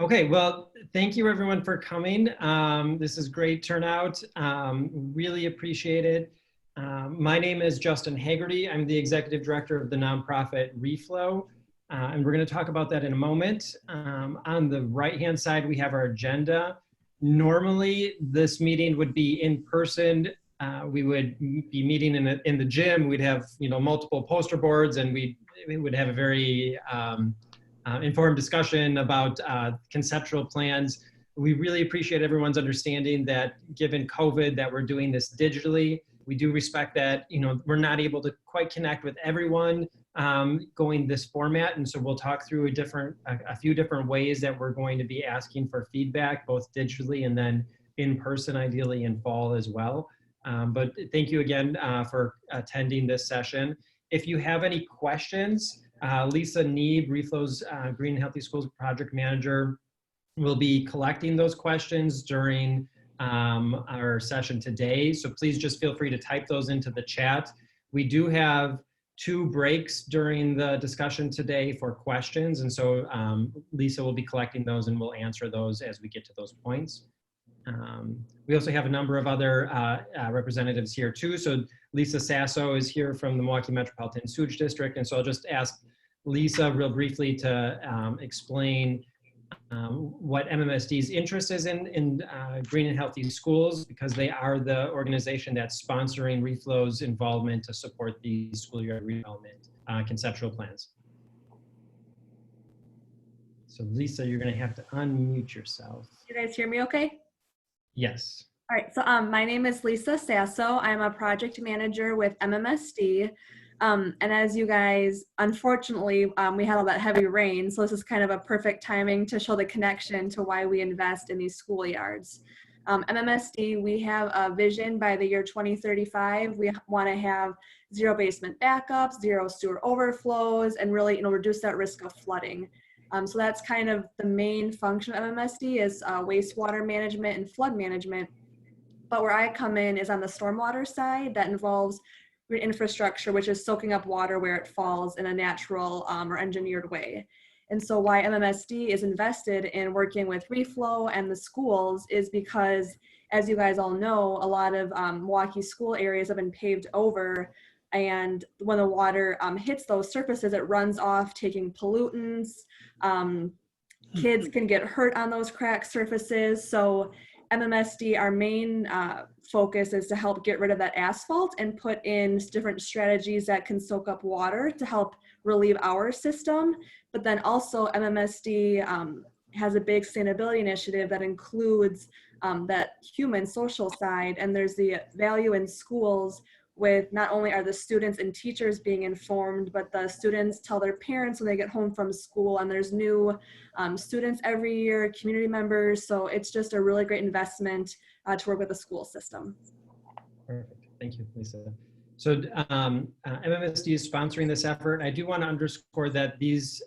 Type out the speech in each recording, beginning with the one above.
Okay, well, thank you everyone for coming. This is great turnout. Really appreciate it. My name is Justin Haggerty. I'm the executive director of the nonprofit Reflow, and we're going to talk about that in a moment. On the right-hand side, we have our agenda. Normally, this meeting would be in person. We would be meeting in the gym. We'd have multiple poster boards, and we would have a very informed discussion about conceptual plans. We really appreciate everyone's understanding that given COVID that we're doing this digitally. We do respect that we're not able to quite connect with everyone going this format, and so we'll talk through a few different ways that we're going to be asking for feedback, both digitally and then in person, ideally in fall as well. But thank you again for attending this session. If you have any questions, Lisa Neeb, Reflow's Green and Healthy Schools Project Manager, will be collecting those questions during our session today. So please just feel free to type those into the chat. We do have 2 breaks during the discussion today for questions. And so Lisa will be collecting those and we'll answer those as we get to those points. We also have a number of other representatives here too. So Lisa Sasso is here from the Milwaukee Metropolitan Sewage District. And so I'll just ask Lisa real briefly to explain what MMSD's interest is in green and healthy schools, because they are the organization that's sponsoring Reflow's involvement to support the schoolyard redevelopment conceptual plans. So Lisa, you're gonna have to unmute yourself. You guys hear me okay? Yes. All right, so my name is Lisa Sasso. I'm a project manager with MMSD. And as you guys, unfortunately, we had all that heavy rain, so this is kind of a perfect timing to show the connection to why we invest in these schoolyards. MMSD, we have a vision by the year 2035. We want to have 0 basement backups, 0 sewer overflows, and really reduce that risk of flooding. So that's kind of the main function of MMSD is wastewater management and flood management. But where I come in is on the stormwater side. That involves infrastructure, which is soaking up water where it falls in a natural or engineered way. And so why MMSD is invested in working with Reflow and the schools is because, as you guys all know, a lot of Milwaukee school areas have been paved over, and when the water hits those surfaces, it runs off taking pollutants. Kids can get hurt on those cracked surfaces. So MMSD, our main focus is to help get rid of that asphalt and put in different strategies that can soak up water to help relieve our system. But then also MMSD has a big sustainability initiative that includes that human social side, and there's the value in schools with not only are the students and teachers being informed, but the students tell their parents when they get home from school, and there's new students every year, community members. So it's just a really great investment to work with the school system. Perfect. Thank you, Lisa. So MMSD is sponsoring this effort. I do want to underscore that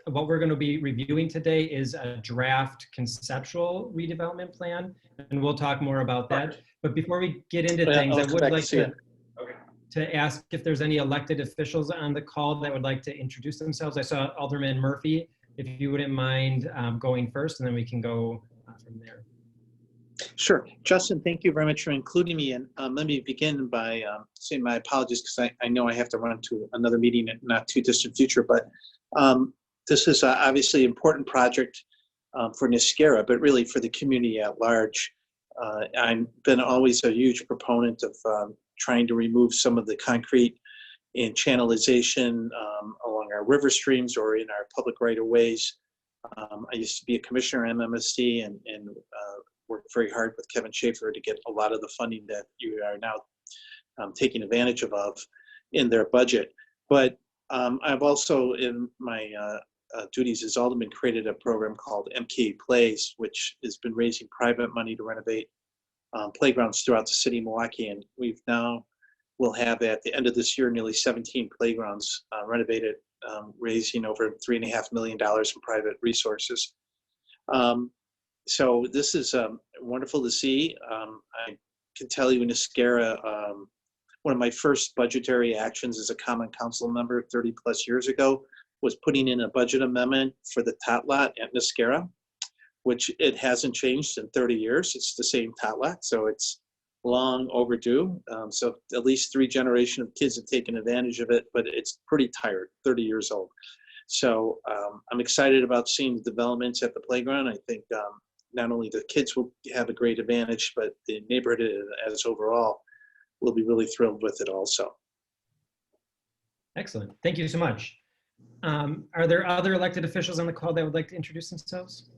what we're going to be reviewing today is a draft conceptual redevelopment plan, and we'll talk more about that. But before we get into things, I would like to ask if there's any elected officials on the call that would like to introduce themselves. I saw Alderman Murphy. If you wouldn't mind going first, and then we can go from there. Sure. Justin, thank you very much for including me. And let me begin by saying my apologies, because I know I have to run to another meeting in not too distant future. But this is obviously an important project for Neeskara, but really for the community at large. I've been always a huge proponent of trying to remove some of the concrete and channelization along our river streams or in our public right-of-ways. I used to be a commissioner at MMSD and worked very hard with Kevin Schaefer to get a lot of the funding that you are now taking advantage of in their budget. But I've also, in my duties as alderman, created a program called MK Plays, which has been raising private money to renovate playgrounds throughout the city of Milwaukee. And we'll have at the end of this year nearly 17 playgrounds renovated, raising over $3.5 million in private resources. So this is wonderful to see. I can tell you in Neeskara, one of my first budgetary actions as a common council member 30 plus years ago was putting in a budget amendment for the tot lot at Neeskara. which it hasn't changed in 30 years. It's the same tot lot, so it's long overdue. So at least 3 generations of kids have taken advantage of it, but it's pretty tired, 30 years old. So I'm excited about seeing the developments at the playground. I think not only the kids will have a great advantage, but the neighborhood as overall will be really thrilled with it also. Excellent. Thank you so much. Are there other elected officials on the call that would like to introduce themselves?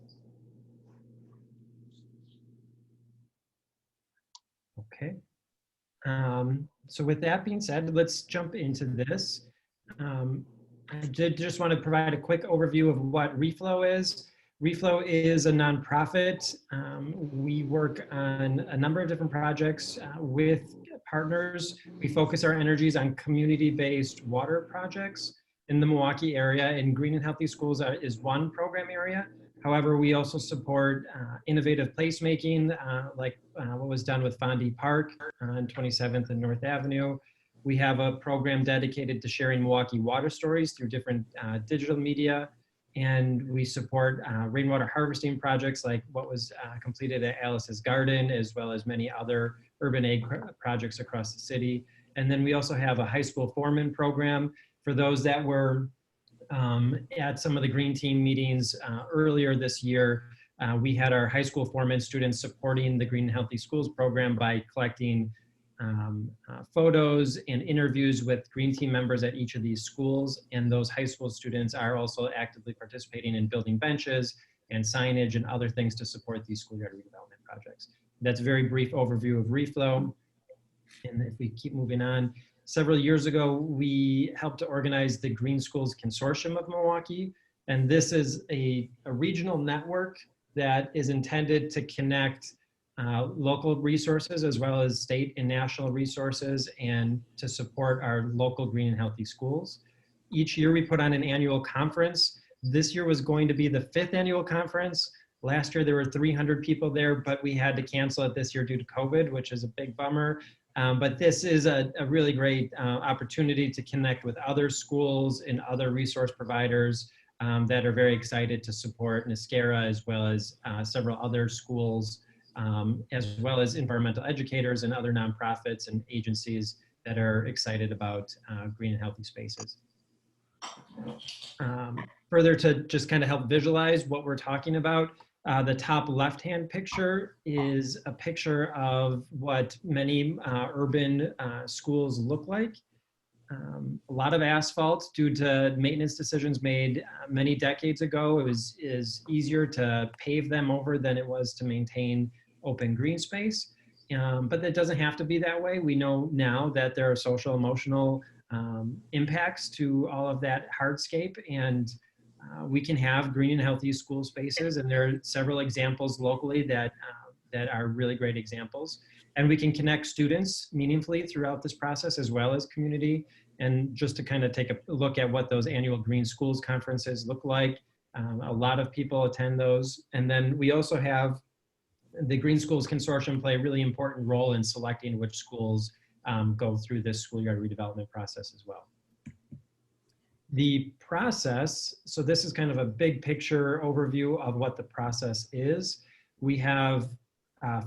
Okay. So with that being said, let's jump into this. I did just want to provide a quick overview of what Reflow is. Reflow is a nonprofit. We work on a number of different projects with partners. We focus our energies on community-based water projects in the Milwaukee area, and Green and Healthy Schools is one program area. However, we also support innovative placemaking, like what was done with Fondy Park on 27th and North Avenue. We have a program dedicated to sharing Milwaukee water stories through different digital media. And we support rainwater harvesting projects like what was completed at Alice's Garden, as well as many other urban ag projects across the city. And then we also have a high school foreman program for those that were at some of the Green Team meetings earlier this year. We had our high school foreman students supporting the Green and Healthy Schools program by collecting photos and interviews with Green Team members at each of these schools. And those high school students are also actively participating in building benches and signage and other things to support these schoolyard redevelopment projects. That's a very brief overview of Reflow. And if we keep moving on, several years ago, we helped to organize the Green Schools Consortium of Milwaukee. And this is a regional network that is intended to connect local resources as well as state and national resources and to support our local green and healthy schools. Each year we put on an annual conference. This year was going to be the 5th annual conference. Last year there were 300 people there, but we had to cancel it this year due to COVID, which is a big bummer. But this is a really great opportunity to connect with other schools and other resource providers that are very excited to support Neeskara, as well as several other schools, as well as environmental educators and other nonprofits and agencies that are excited about green and healthy spaces. Further to just kind of help visualize what we're talking about, the top left-hand picture is a picture of what many urban schools look like. A lot of asphalt due to maintenance decisions made many decades ago. It is easier to pave them over than it was to maintain open green space. But that doesn't have to be that way. We know now that there are social, emotional impacts to all of that hardscape, and we can have green and healthy school spaces, and there are several examples locally that are really great examples. And we can connect students meaningfully throughout this process as well as community. And just to kind of take a look at what those annual Green Schools conferences look like, a lot of people attend those. And then we also have the Green Schools Consortium play a really important role in selecting which schools go through this schoolyard redevelopment process as well. The process, so this is kind of a big picture overview of what the process is. We have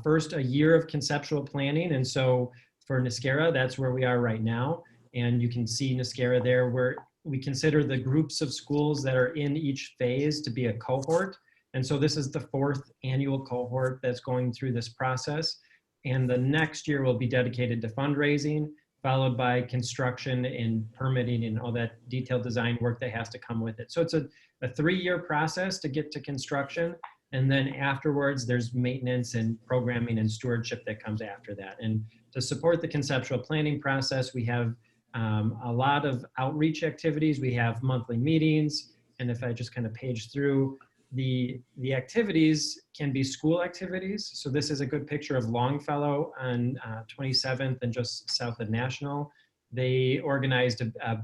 first a year of conceptual planning, and so for Neeskara, that's where we are right now. And you can see Neeskara there, where we consider the groups of schools that are in each phase to be a cohort. And so this is the 4th annual cohort that's going through this process. And the next year will be dedicated to fundraising, followed by construction and permitting and all that detailed design work that has to come with it. So it's a 3-year process to get to construction. And then afterwards, there's maintenance and programming and stewardship that comes after that. And to support the conceptual planning process, we have a lot of outreach activities. We have monthly meetings. And if I just kind of page through, the activities can be school activities. So this is a good picture of Longfellow on 27th and just south of National. They organized a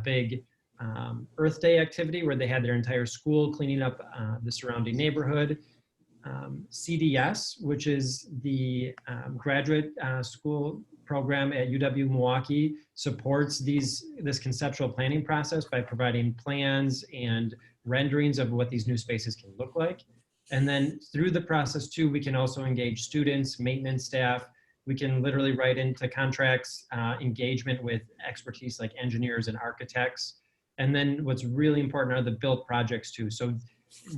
big Earth Day activity where they had their entire school cleaning up the surrounding neighborhood. CDS, which is the graduate school program at UW Milwaukee, supports this conceptual planning process by providing plans and renderings of what these new spaces can look like. And then through the process too, we can also engage students, maintenance staff. We can literally write into contracts engagement with expertise like engineers and architects. And then what's really important are the built projects too. So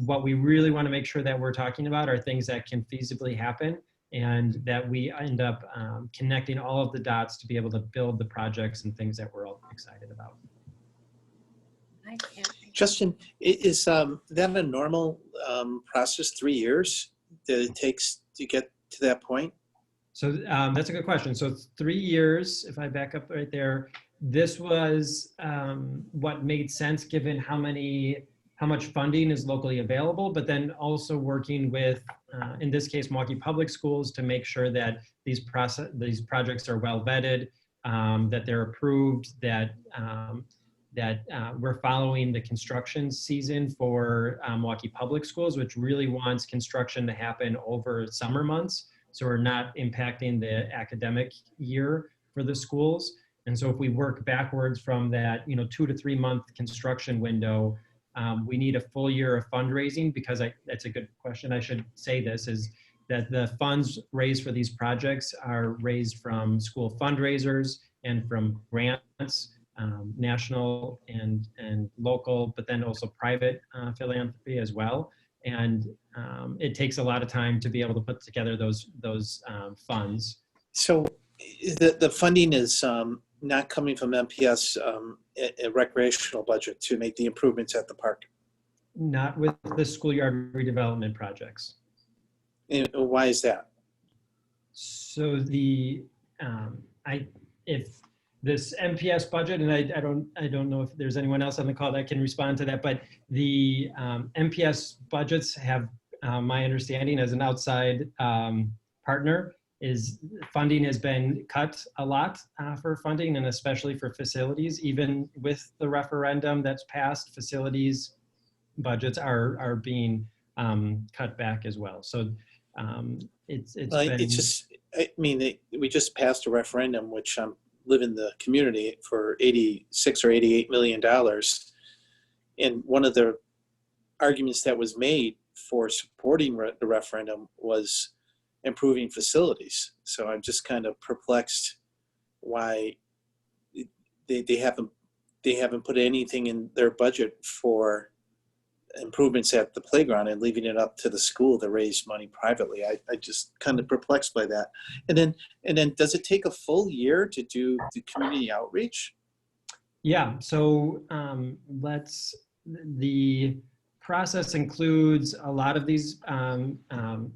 what we really want to make sure that we're talking about are things that can feasibly happen, and that we end up connecting all of the dots to be able to build the projects and things that we're all excited about. Justin, is that a normal process, 3 years that it takes to get to that point? So that's a good question. So it's 3 years, if I back up right there. This was what made sense given how much funding is locally available, but then also working with, in this case, Milwaukee Public Schools to make sure that these projects are well vetted, that they're approved, that we're following the construction season for Milwaukee Public Schools, which really wants construction to happen over summer months. So we're not impacting the academic year for the schools. And so if we work backwards from that, 2 to 3 month construction window, we need a full year of fundraising, because that's a good question. I should say this is that the funds raised for these projects are raised from school fundraisers and from grants, national and local, but then also private philanthropy as well. And it takes a lot of time to be able to put together those funds. So the funding is not coming from MPS a recreational budget to make the improvements at the park? Not with the schoolyard redevelopment projects. And why is that? So if this MPS budget, and I don't know if there's anyone else on the call that can respond to that, but the MPS budgets have, my understanding as an outside partner, is funding has been cut a lot for funding, and especially for facilities. Even with the referendum that's passed, facilities budgets are being cut back as well. So we just passed a referendum, which live in the community, for $86 or $88 million. And one of the arguments that was made for supporting the referendum was improving facilities. So I'm just kind of perplexed why they haven't put anything in their budget for improvements at the playground and leaving it up to the school to raise money privately. I just kind of perplexed by that. And then does it take a full year to do the community outreach? Yeah, so the process includes a lot of these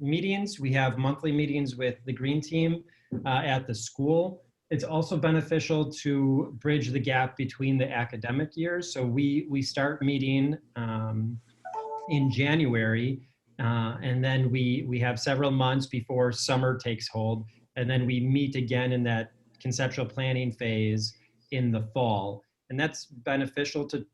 meetings. We have monthly meetings with the green team at the school. It's also beneficial to bridge the gap between the academic years. So we start meeting in January, and then we have several months before summer takes hold. And then we meet again in that conceptual planning phase in the fall. And that's beneficial to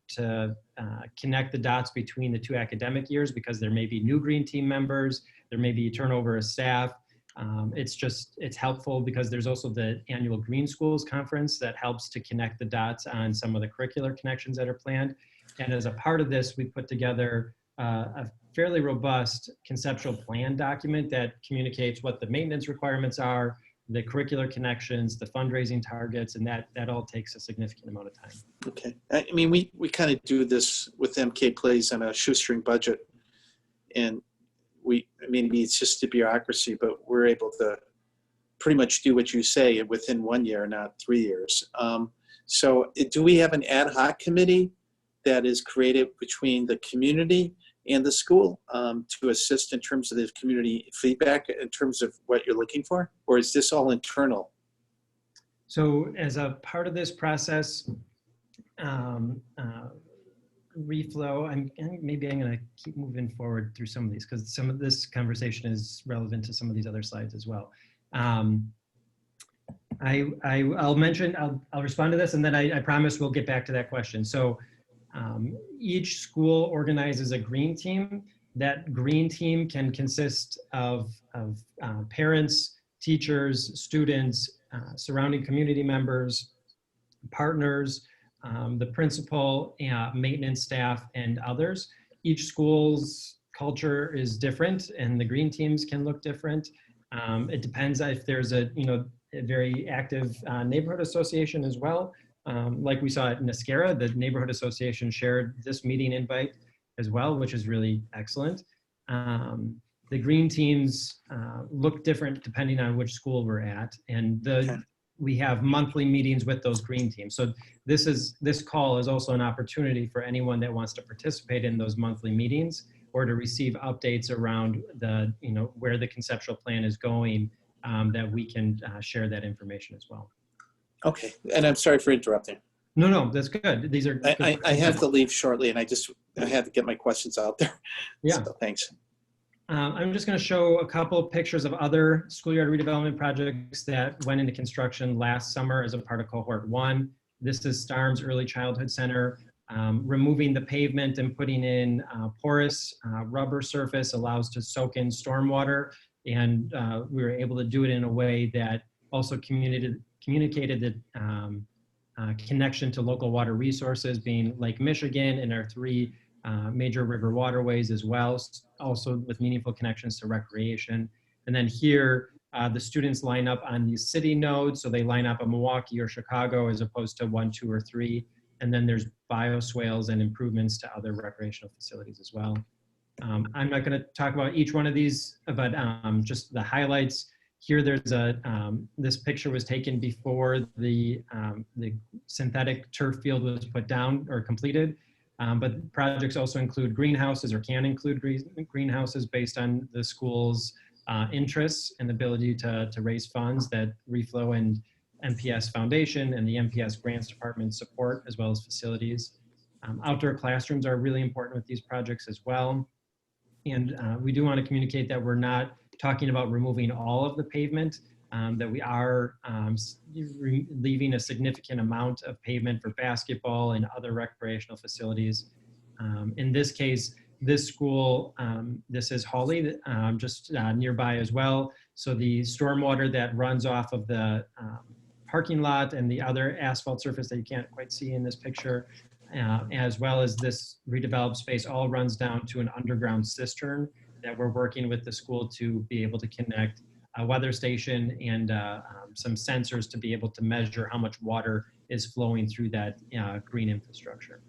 connect the dots between the two academic years, because there may be new green team members, there may be turnover of staff. It's helpful because there's also the annual Green Schools Conference that helps to connect the dots on some of the curricular connections that are planned. And as a part of this, we put together a fairly robust conceptual plan document that communicates what the maintenance requirements are, the curricular connections, the fundraising targets, and that all takes a significant amount of time. Okay. I mean, we kind of do this with MK Plays on a shoestring budget, and maybe it's just a bureaucracy, but we're able to pretty much do what you say within 1 year, not 3 years. So do we have an ad hoc committee that is created between the community and the school to assist in terms of the community feedback in terms of what you're looking for? Or is this all internal? So as a part of this process, reflow, maybe I'm going to keep moving forward through some of these, because some of this conversation is relevant to some of these other slides as well. I'll respond to this, and then I promise we'll get back to that question. So each school organizes a green team. That green team can consist of parents, teachers, students, surrounding community members, partners, the principal, maintenance staff, and others. Each school's culture is different and the green teams can look different. It depends if there's a very active neighborhood association as well. Like we saw at Neeskara, the neighborhood association shared this meeting invite as well, which is really excellent. The green teams look different depending on which school we're at, and we have monthly meetings with those green teams. So this call is also an opportunity for anyone that wants to participate in those monthly meetings or to receive updates around where the conceptual plan is going, that we can share that information as well. Okay, and I'm sorry for interrupting. No, that's good. These are good. I have to leave shortly, and I had to get my questions out there. Yeah. So, thanks. I'm just going to show a couple of pictures of other schoolyard redevelopment projects that went into construction last summer as a part of cohort 1. This is Starnes Early Childhood Center. Removing the pavement and putting in porous rubber surface allows to soak in stormwater, and we were able to do it in a way that also communicated the connection to local water resources, being Lake Michigan and our 3 major river waterways as well, also with meaningful connections to recreation. And then here, the students line up on these city nodes, so they line up in Milwaukee or Chicago as opposed to 1, 2, or 3. And then there's bioswales and improvements to other recreational facilities as well. I'm not going to talk about each one of these, but just the highlights. Here, there's this picture was taken before the synthetic turf field was put down or completed. But projects also include greenhouses, or can include greenhouses based on the school's interests and ability to raise funds that Reflow and MPS Foundation and the MPS Grants Department support, as well as facilities. Outdoor classrooms are really important with these projects as well. And we do want to communicate that we're not talking about removing all of the pavement, that we are leaving a significant amount of pavement for basketball and other recreational facilities. In this case, this school, this is Hawley, just nearby as well. So the stormwater that runs off of the parking lot and the other asphalt surface that you can't quite see in this picture, as well as this redeveloped space, all runs down to an underground cistern that we're working with the school to be able to connect a weather station and some sensors to be able to measure how much water is flowing through that green infrastructure.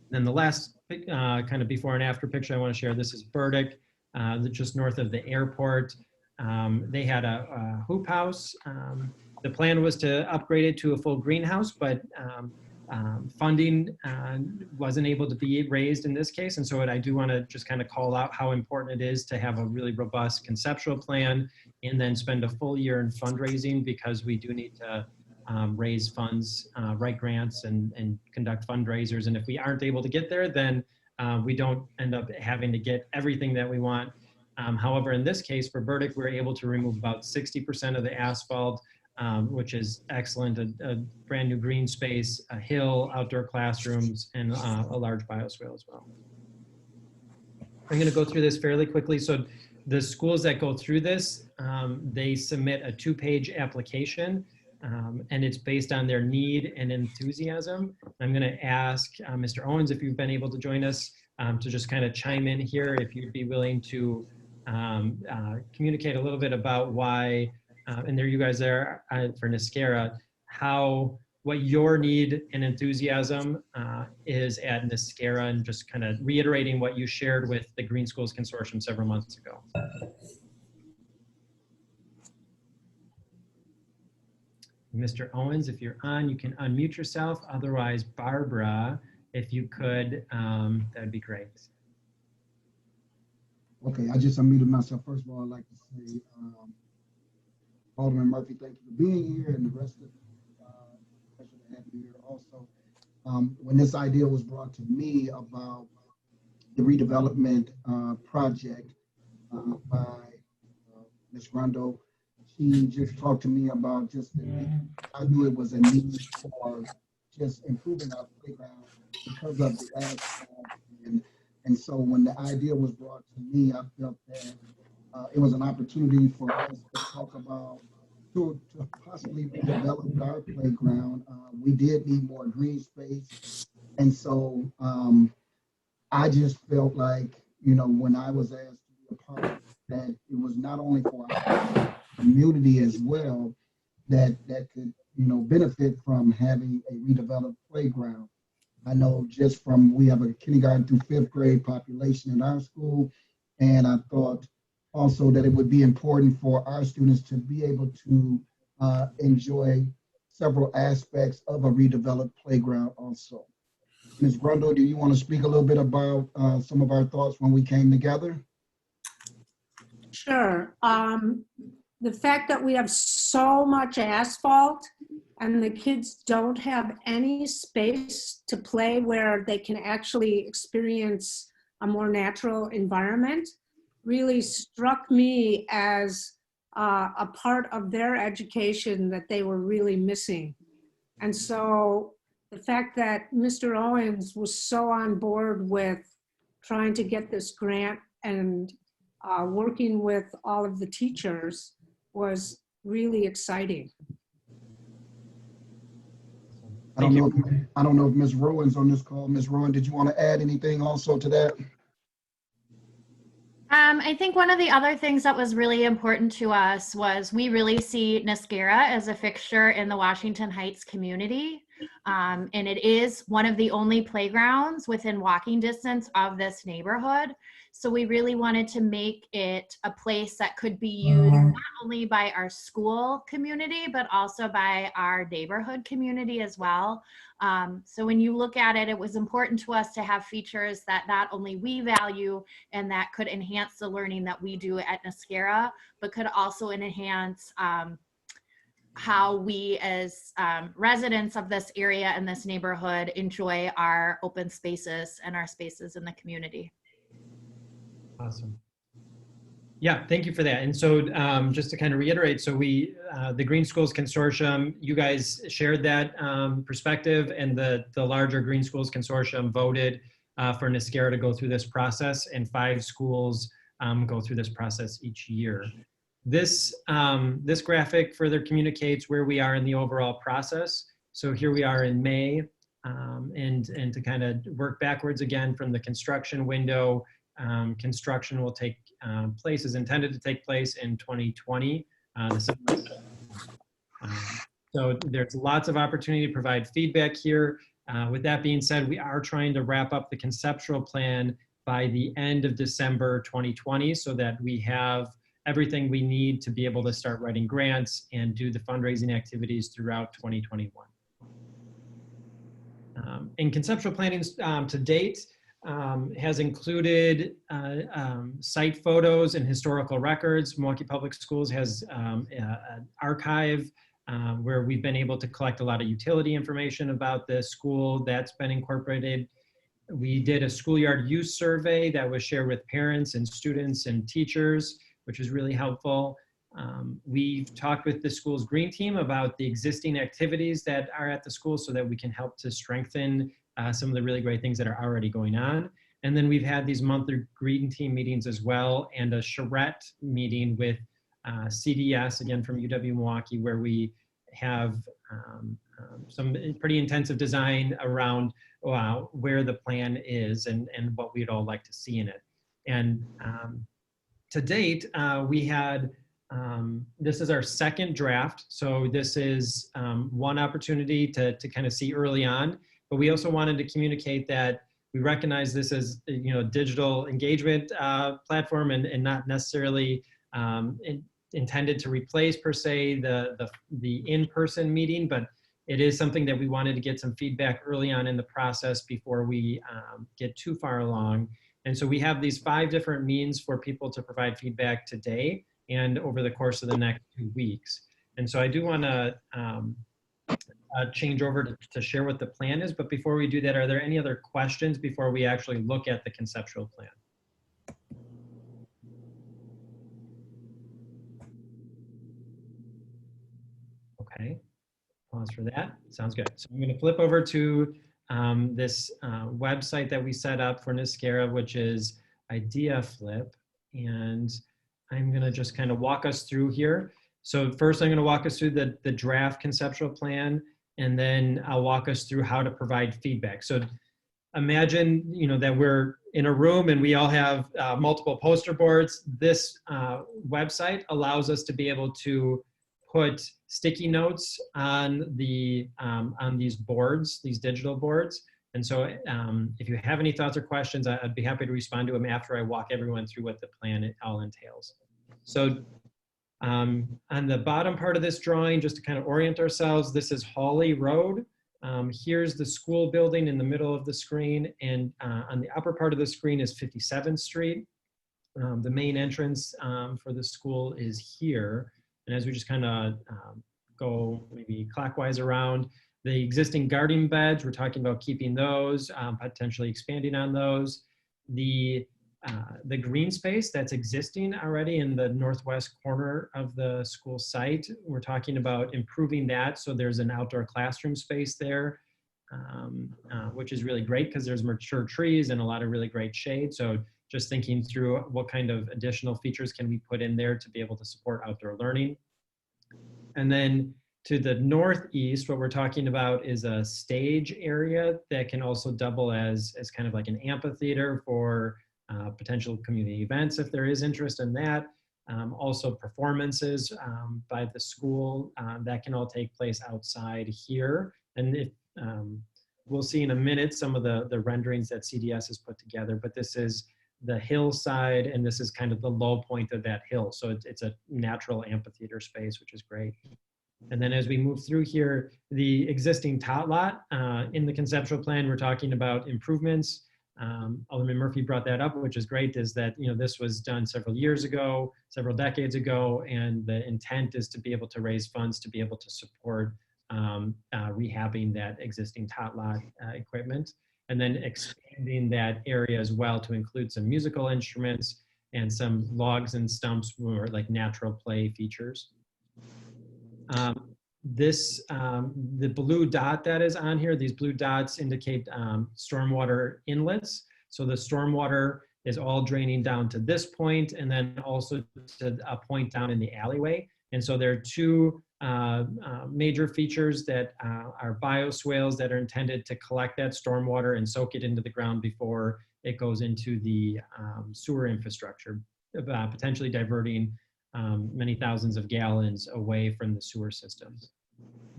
Then the last kind of before and after picture I want to share, this is Burdick, just north of the airport. They had a hoop house. The plan was to upgrade it to a full greenhouse, but funding wasn't able to be raised in this case. And so I do want to just kind of call out how important it is to have a really robust conceptual plan and then spend a full year in fundraising, because we do need to raise funds, write grants, and conduct fundraisers. And if we aren't able to get there, then we don't end up having to get everything that we want. However, in this case, for Burdick, we were able to remove about 60% of the asphalt, which is excellent, a brand new green space, a hill, outdoor classrooms, and a large bioswale as well. I'm going to go through this fairly quickly. So the schools that go through this, they submit a 2-page application, and it's based on their need and enthusiasm. I'm going to ask Mr. Owens, if you've been able to join us, to just kind of chime in here, if you'd be willing to communicate a little bit about why, and there you guys are for Neeskara, what your need and enthusiasm is at Neeskara, and just kind of reiterating what you shared with the Green Schools Consortium several months ago. Mr. Owens, if you're on, you can unmute yourself. Otherwise, Barbara, if you could, that'd be great. Okay, I just unmuted myself. First of all, I'd like to say, Alderman Murphy, thank you for being here, and the rest of pleasure to have you here also. When this idea was brought to me about the redevelopment project by Ms. Rondo, she just talked to me about just I knew it was a need for just improving our playground because of the asphalt. And so when the idea was brought to me, I felt that it was an opportunity for us to talk about, to possibly redevelop our playground. We did need more green space. And so I just felt like, you know, when I was asked to be a part, that it was not only for our community as well, that could, you know, benefit from having a redeveloped playground. I know just from, we have a kindergarten through fifth grade population in our school, and I thought also that it would be important for our students to be able to enjoy several aspects of a redeveloped playground also. Ms. Grundle, do you want to speak a little bit about some of our thoughts when we came together? Sure. The fact that we have so much asphalt and the kids don't have any space to play where they can actually experience a more natural environment really struck me as a part of their education that they were really missing. And so the fact that Mr. Owens was so on board with trying to get this grant and working with all of the teachers was really exciting. I don't know if Ms. Rowan's on this call. Ms. Rowan, did you want to add anything also to that? I think one of the other things that was really important to us was we really see Neeskara as a fixture in the Washington Heights community. And it is one of the only playgrounds within walking distance of this neighborhood. So we really wanted to make it a place that could be used not only by our school community, but also by our neighborhood community as well. So when you look at it, it was important to us to have features that not only we value and that could enhance the learning that we do at Neeskara, but could also enhance how we as residents of this area and this neighborhood enjoy our open spaces and our spaces in the community. Awesome. Yeah, thank you for that. And so just to kind of reiterate, so we, the Green Schools Consortium, you guys shared that perspective, and the larger Green Schools Consortium voted for Neeskara to go through this process, and 5 schools go through this process each year. This, this graphic further communicates where we are in the overall process. So here we are in May, and to kind of work backwards again from the construction window. Construction will take place, is intended to take place in 2020. So there's lots of opportunity to provide feedback here. With that being said, we are trying to wrap up the conceptual plan by the end of December 2020 so that we have everything we need to be able to start writing grants and do the fundraising activities throughout 2021. In conceptual planning to date, has included site photos and historical records. Milwaukee Public Schools has an archive where we've been able to collect a lot of utility information about the school. That's been incorporated. We did a schoolyard use survey that was shared with parents and students and teachers, which is really helpful. We've talked with the school's green team about the existing activities that are at the school so that we can help to strengthen some of the really great things that are already going on. And then we've had these monthly green team meetings as well, and a charrette meeting with CDS, again from UW-Milwaukee, where we have some pretty intensive design around where the plan is and what we'd all like to see in it. And to date, we had, this is our second draft. So this is one opportunity to kind of see early on. But we also wanted to communicate that we recognize this as, you know, digital engagement platform and not necessarily intended to replace per se the in-person meeting, but it is something that we wanted to get some feedback early on in the process before we get too far along. And so we have these 5 different means for people to provide feedback today and over the course of the next 2 weeks. And so I do want to change over to share what the plan is. But before we do that, are there any other questions before we actually look at the conceptual plan? Okay, pause for that. Sounds good. So I'm going to flip over to this website that we set up for Neeskara, which is Idea Flip. And I'm going to just kind of walk us through here. So first I'm going to walk us through the draft conceptual plan, and then I'll walk us through how to provide feedback. So imagine, that we're in a room and we all have multiple poster boards. This website allows us to be able to put sticky notes on these boards, these digital boards. And so if you have any thoughts or questions, I'd be happy to respond to them after I walk everyone through what the plan all entails. So on the bottom part of this drawing, just to kind of orient ourselves, this is Hawley Road. Here's the school building in the middle of the screen, and on the upper part of the screen is 57th Street. The main entrance for the school is here. And as we just kind of go maybe clockwise around, the existing garden beds, we're talking about keeping those, potentially expanding on those. The green space that's existing already in the northwest corner of the school site, we're talking about improving that. So there's an outdoor classroom space there, which is really great because there's mature trees and a lot of really great shade. So just thinking through what kind of additional features can we put in there to be able to support outdoor learning. And then to the northeast, what we're talking about is a stage area that can also double as kind of like an amphitheater for potential community events if there is interest in that. Also performances by the school that can all take place outside here. And we'll see in a minute some of the renderings that CDS has put together, but this is the hillside and this is kind of the low point of that hill. So it's a natural amphitheater space, which is great. And then as we move through here, the existing tot lot in the conceptual plan, we're talking about improvements. Alderman Murphy brought that up, which is great, is that, this was done several years ago, several decades ago, and the intent is to be able to raise funds to be able to support rehabbing that existing tot lot equipment, and then expanding that area as well to include some musical instruments and some logs and stumps more like natural play features. The blue dot that is on here, these blue dots indicate stormwater inlets. So the stormwater is all draining down to this point and then also to a point down in the alleyway. And so there are two major features that are bioswales that are intended to collect that stormwater and soak it into the ground before it goes into the sewer infrastructure, potentially diverting many thousands of gallons away from the sewer systems.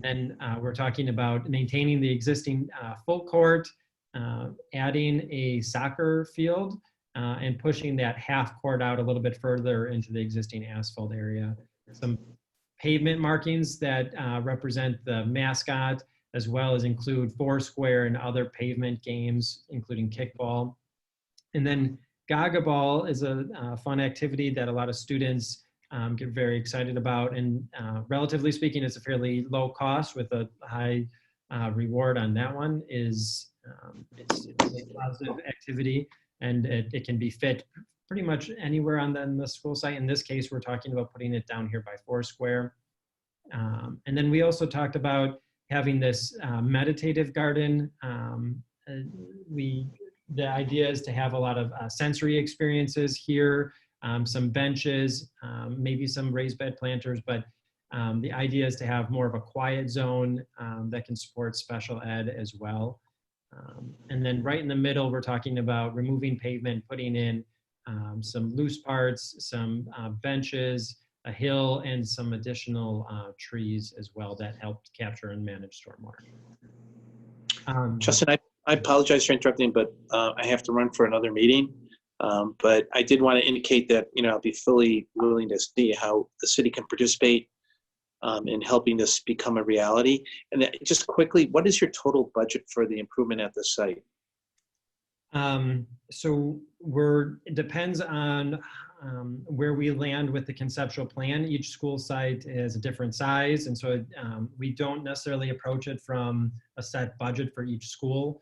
And we're talking about maintaining the existing full court, adding a soccer field, and pushing that half court out a little bit further into the existing asphalt area. Some pavement markings that represent the mascot, as well as include Foursquare and other pavement games, including kickball. And then Gaga Ball is a fun activity that a lot of students get very excited about, and relatively speaking, it's a fairly low cost with a high reward on that one. It's a positive activity, and it can be fit pretty much anywhere on the school site. In this case, we're talking about putting it down here by Foursquare. And then we also talked about having this meditative garden. The idea is to have a lot of sensory experiences here. Some benches, maybe some raised bed planters, but the idea is to have more of a quiet zone that can support special ed as well. And then right in the middle, we're talking about removing pavement, putting in some loose parts, some benches, a hill, and some additional trees as well that help capture and manage stormwater. Justin, I apologize for interrupting, but I have to run for another meeting. But I did want to indicate that, I'll be fully willing to see how the city can participate in helping this become a reality. And then just quickly, what is your total budget for the improvement at the site? So it depends on where we land with the conceptual plan. Each school site is a different size. And so we don't necessarily approach it from a set budget for each school.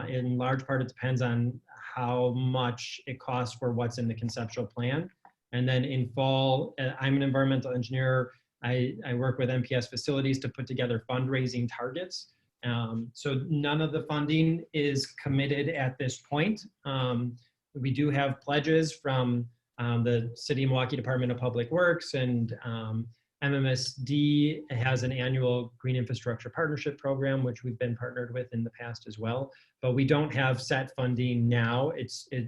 In large part, it depends on how much it costs for what's in the conceptual plan. And then in fall, I'm an environmental engineer. I work with MPS facilities to put together fundraising targets. So none of the funding is committed at this point. We do have pledges from the City of Milwaukee Department of Public Works and MMSD has an annual Green Infrastructure Partnership Program, which we've been partnered with in the past as well. But we don't have set funding now.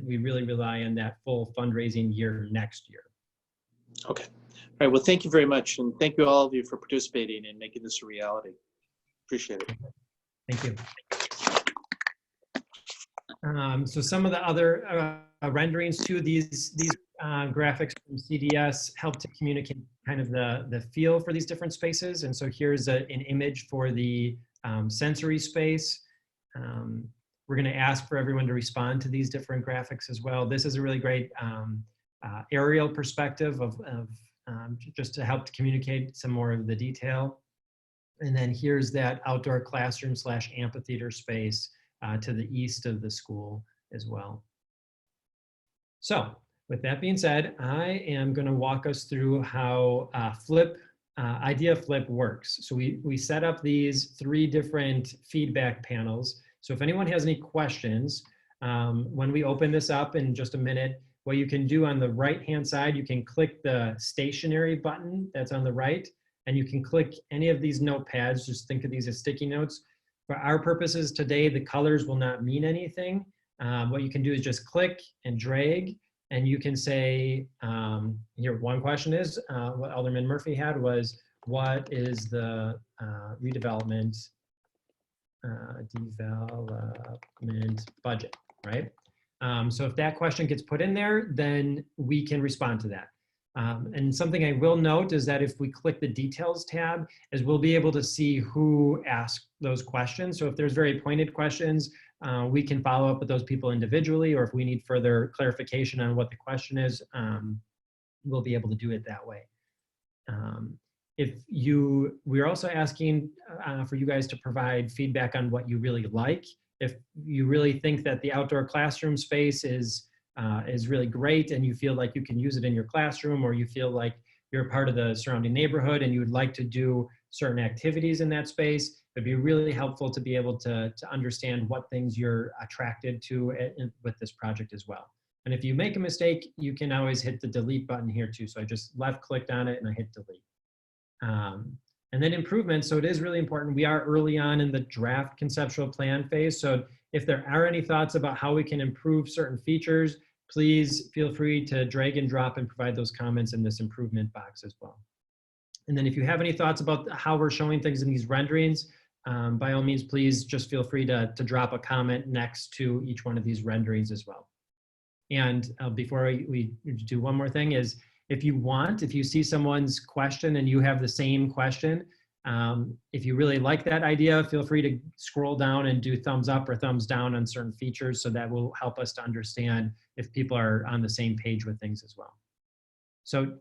We really rely on that full fundraising year next year. Okay. All right. Well, thank you very much. And thank you all of you for participating and making this a reality. Appreciate it. Thank you. So some of the other renderings too, these graphics from CDS help to communicate kind of the feel for these different spaces. And so here's an image for the sensory space. We're going to ask for everyone to respond to these different graphics as well. This is a really great aerial perspective of just to help to communicate some more of the detail. And then here's that outdoor classroom / amphitheater space to the east of the school as well. So with that being said, I am going to walk us through how Idea Flip works. So we set up these 3 different feedback panels. So if anyone has any questions, when we open this up in just a minute, what you can do on the right-hand side, you can click the stationary button that's on the right, and you can click any of these notepads. Just think of these as sticky notes. For our purposes today, the colors will not mean anything. What you can do is just click and drag, and you can say, here, one question is, what Alderman Murphy had was, what is the redevelopment budget, right? So if that question gets put in there, then we can respond to that. And something I will note is that if we click the details tab, is we'll be able to see who asked those questions. So if there's very pointed questions, we can follow up with those people individually, or if we need further clarification on what the question is, we'll be able to do it that way. We're also asking for you guys to provide feedback on what you really like. If you really think that the outdoor classroom space is really great and you feel like you can use it in your classroom, or you feel like you're a part of the surrounding neighborhood and you would like to do certain activities in that space, it'd be really helpful to be able to understand what things you're attracted to with this project as well. And if you make a mistake, you can always hit the delete button here too. So I just left clicked on it and I hit delete. And then improvements. So it is really important. We are early on in the draft conceptual plan phase. So if there are any thoughts about how we can improve certain features, please feel free to drag and drop and provide those comments in this improvement box as well. And then if you have any thoughts about how we're showing things in these renderings, by all means, please just feel free to drop a comment next to each one of these renderings as well. And before we do one more thing is, if you see someone's question and you have the same question, if you really like that idea, feel free to scroll down and do thumbs up or thumbs down on certain features, so that will help us to understand if people are on the same page with things as well. So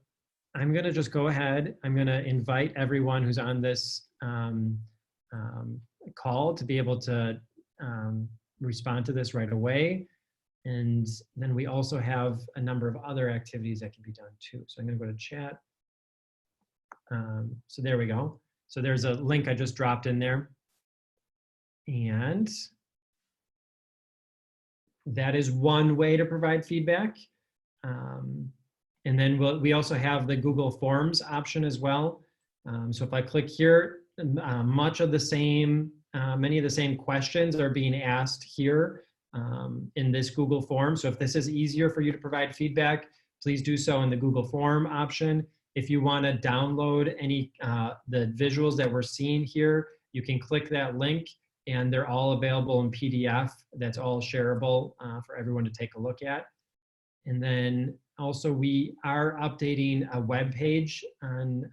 I'm going to just go ahead. I'm going to invite everyone who's on this call to be able to respond to this right away. And then we also have a number of other activities that can be done too. So I'm going to go to chat. So there we go. So there's a link I just dropped in there. And that is one way to provide feedback. And then we also have the Google Forms option as well. So if I click here, many of the same questions are being asked here in this Google form. So if this is easier for you to provide feedback, please do so in the Google Form option. If you want to download any the visuals that we're seeing here, you can click that link and they're all available in PDF. That's all shareable for everyone to take a look at. And then also we are updating a web page on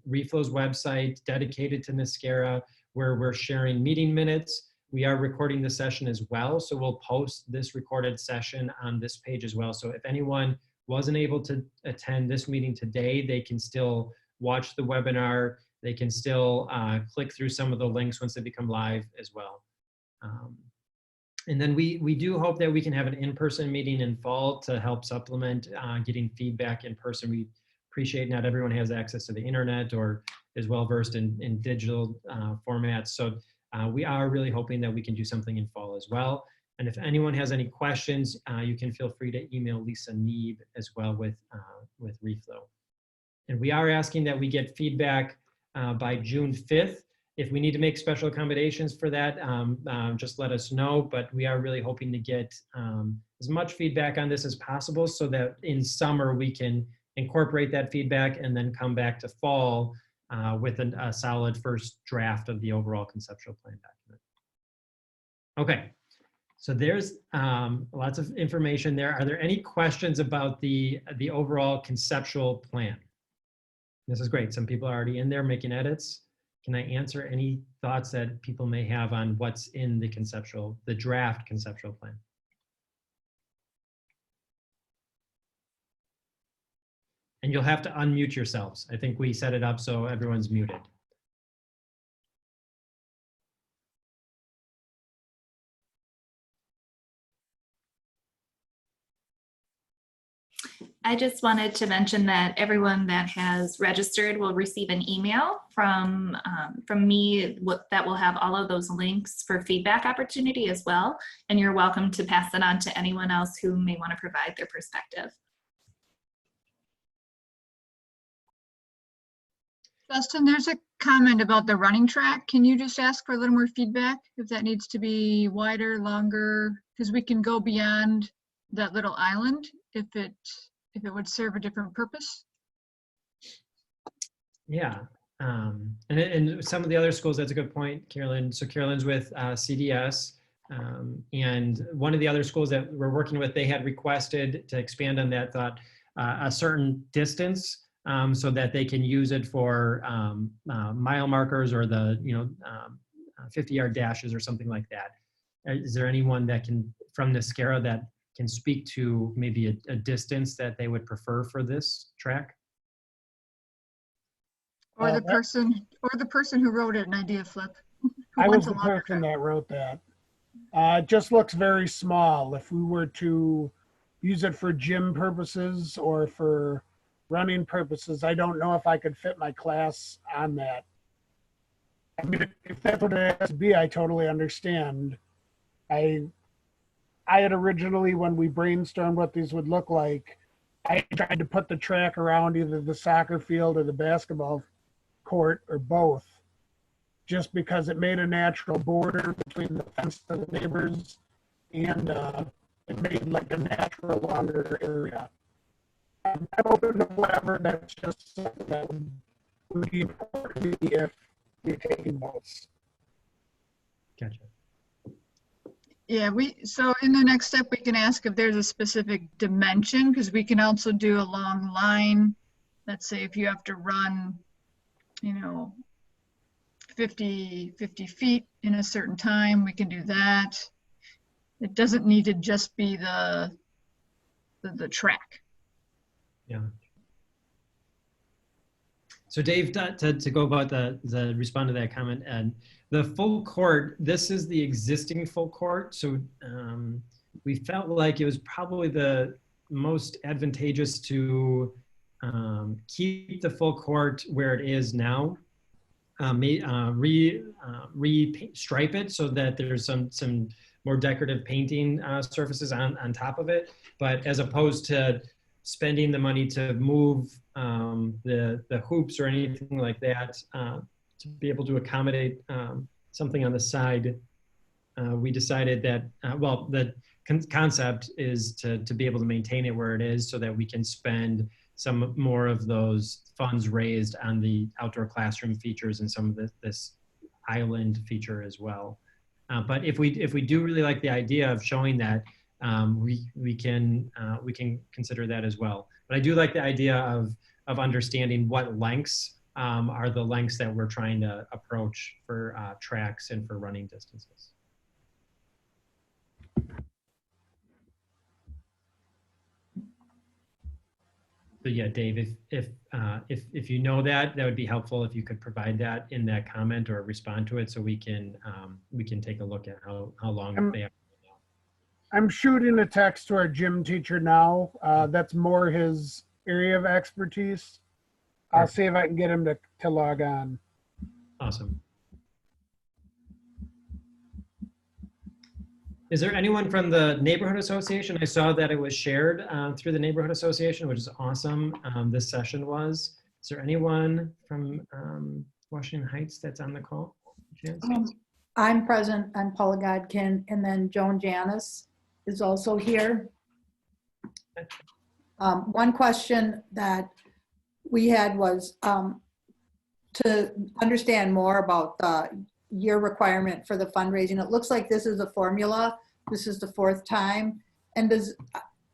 Reflow's website dedicated to Neeskara, where we're sharing meeting minutes. We are recording the session as well, so we'll post this recorded session on this page as well. So if anyone wasn't able to attend this meeting today, they can still watch the webinar. They can still click through some of the links once they become live as well. And then we do hope that we can have an in-person meeting in fall to help supplement getting feedback in person. We appreciate not everyone has access to the internet or is well versed in digital formats. So we are really hoping that we can do something in fall as well. And if anyone has any questions, you can feel free to email Lisa Neeb as well with Reflow. And we are asking that we get feedback by June 5th. If we need to make special accommodations for that, just let us know. But we are really hoping to get as much feedback on this as possible so that in summer we can incorporate that feedback and then come back to fall with a solid first draft of the overall conceptual plan document. Okay, so there's lots of information there. Are there any questions about the overall conceptual plan? This is great. Some people are already in there making edits. Can I answer any thoughts that people may have on what's in the draft conceptual plan? And you'll have to unmute yourselves. I think we set it up so everyone's muted. I just wanted to mention that everyone that has registered will receive an email from me that will have all of those links for feedback opportunity as well. And you're welcome to pass that on to anyone else who may want to provide their perspective. Justin, there's a comment about the running track. Can you just ask for a little more feedback if that needs to be wider, longer? Because we can go beyond that little island if it would serve a different purpose. Yeah, and some of the other schools, that's a good point, Carolyn. So Carolyn's with CDS, and one of the other schools that we're working with, they had requested to expand on that thought, a certain distance so that they can use it for mile markers or the 50-yard dashes or something like that. Is there anyone that can, from Neeskara, that can speak to maybe a distance that they would prefer for this track? Or the person who wrote it, an idea flip. I was the person that wrote that. It just looks very small. If we were to use it for gym purposes or for running purposes, I don't know if I could fit my class on that. I mean, if that's what it has to be, I totally understand. I had originally, when we brainstormed what these would look like, I tried to put the track around either the soccer field or the basketball court or both, just because it made a natural border between the fence to the neighbors, and it made like a natural longer area. I'm open to whatever. That's just something that would be important to me if you're taking notes. Gotcha. Yeah, so in the next step, we can ask if there's a specific dimension, because we can also do a long line. Let's say if you have to run, 50 feet in a certain time, we can do that. It doesn't need to just be the track. Yeah. So Dave, to go about the respond to that comment, and the full court, this is the existing full court. So we felt like it was probably the most advantageous to keep the full court where it is now, re-stripe it so that there's some more decorative painting surfaces on top of it, but as opposed to spending the money to move the hoops or anything like that, to be able to accommodate something on the side, we decided that, the concept is to be able to maintain it where it is so that we can spend some more of those funds raised on the outdoor classroom features and some of this island feature as well. But if we do really like the idea of showing that, we can consider that as well. But I do like the idea of understanding what lengths are the lengths that we're trying to approach for tracks and for running distances. So yeah, Dave, if you know that would be helpful if you could provide that in that comment or respond to it, so we can take a look at how long they are. I'm shooting a text to our gym teacher now. That's more his area of expertise. I'll see if I can get him to log on. Awesome. Is there anyone from the neighborhood association? I saw that it was shared through the neighborhood association, which is awesome. This session was. Is there anyone from Washington Heights that's on the call? I'm present. I'm Paula Godkin, and then Joan Janis is also here. One question that we had was to understand more about the year requirement for the fundraising. It looks like this is a formula. This is the 4th time. And is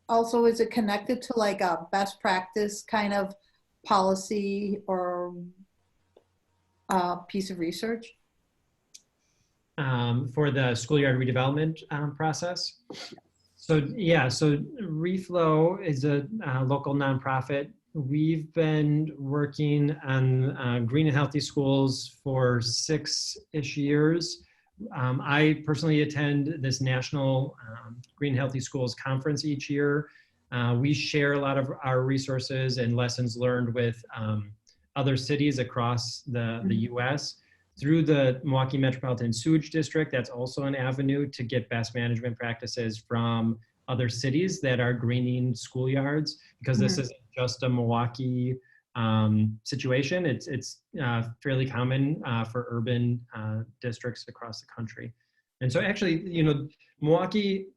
it connected to like a best practice kind of policy or piece of research? For the schoolyard redevelopment process. So yeah, so Reflow is a local nonprofit. We've been working on green and healthy schools for 6-ish years. I personally attend this National Green Healthy Schools Conference each year. We share a lot of our resources and lessons learned with other cities across the US. Through the Milwaukee Metropolitan Sewage District, that's also an avenue to get best management practices from other cities that are greening schoolyards, because this isn't just a Milwaukee situation. It's fairly common for urban districts across the country. And so actually, you know, Milwaukee,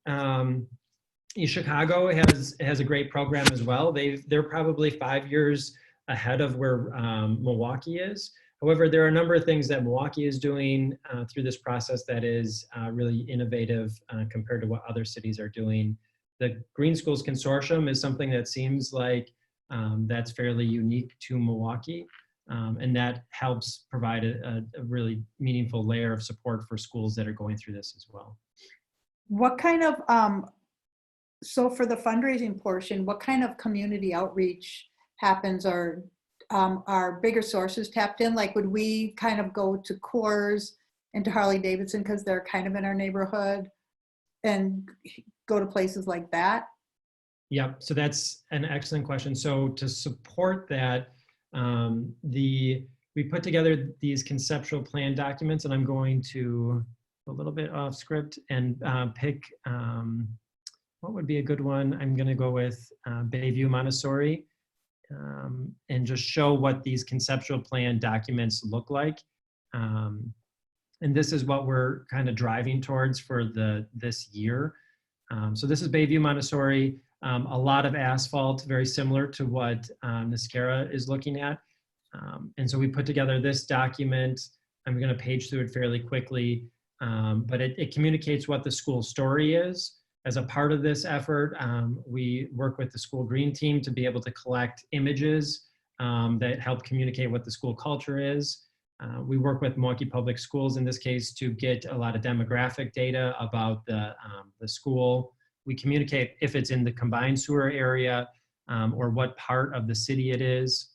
Chicago has a great program as well. They're probably 5 years ahead of where Milwaukee is. However, there are a number of things that Milwaukee is doing through this process that is really innovative compared to what other cities are doing. The Green Schools Consortium is something that seems like that's fairly unique to Milwaukee, and that helps provide a really meaningful layer of support for schools that are going through this as well. What kind of, so for the fundraising portion, what kind of community outreach happens, or are bigger sources tapped in? Like, would we kind of go to Coors and to Harley Davidson because they're kind of in our neighborhood, and go to places like that? Yep, so that's an excellent question. So to support that, we put together these conceptual plan documents, and I'm going to a little bit off script and pick what would be a good one. I'm going to go with Bayview Montessori. And just show what these conceptual plan documents look like. And this is what we're kind of driving towards for this year. So this is Bayview Montessori, a lot of asphalt, very similar to what Neeskara is looking at. And so we put together this document. I'm going to page through it fairly quickly, but it communicates what the school story is. As a part of this effort, we work with the school green team to be able to collect images that help communicate what the school culture is. We work with Milwaukee Public Schools in this case to get a lot of demographic data about the school. We communicate if it's in the combined sewer area or what part of the city it is.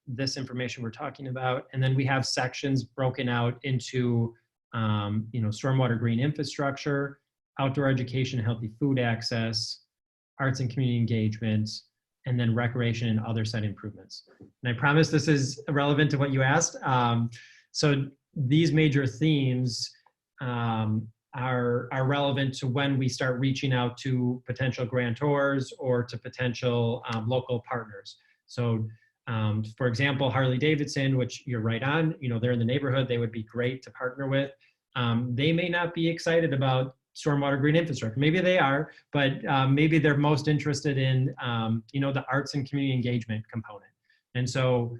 This information we're talking about. And then we have sections broken out into stormwater green infrastructure, outdoor education, healthy food access, arts and community engagement, and then recreation and other site improvements. And I promise this is relevant to what you asked. So these major themes are relevant to when we start reaching out to potential grantors or to potential local partners. So for example, Harley Davidson, which you're right on, they're in the neighborhood, they would be great to partner with. They may not be excited about stormwater green infrastructure. Maybe they are, but maybe they're most interested in, the arts and community engagement component. And so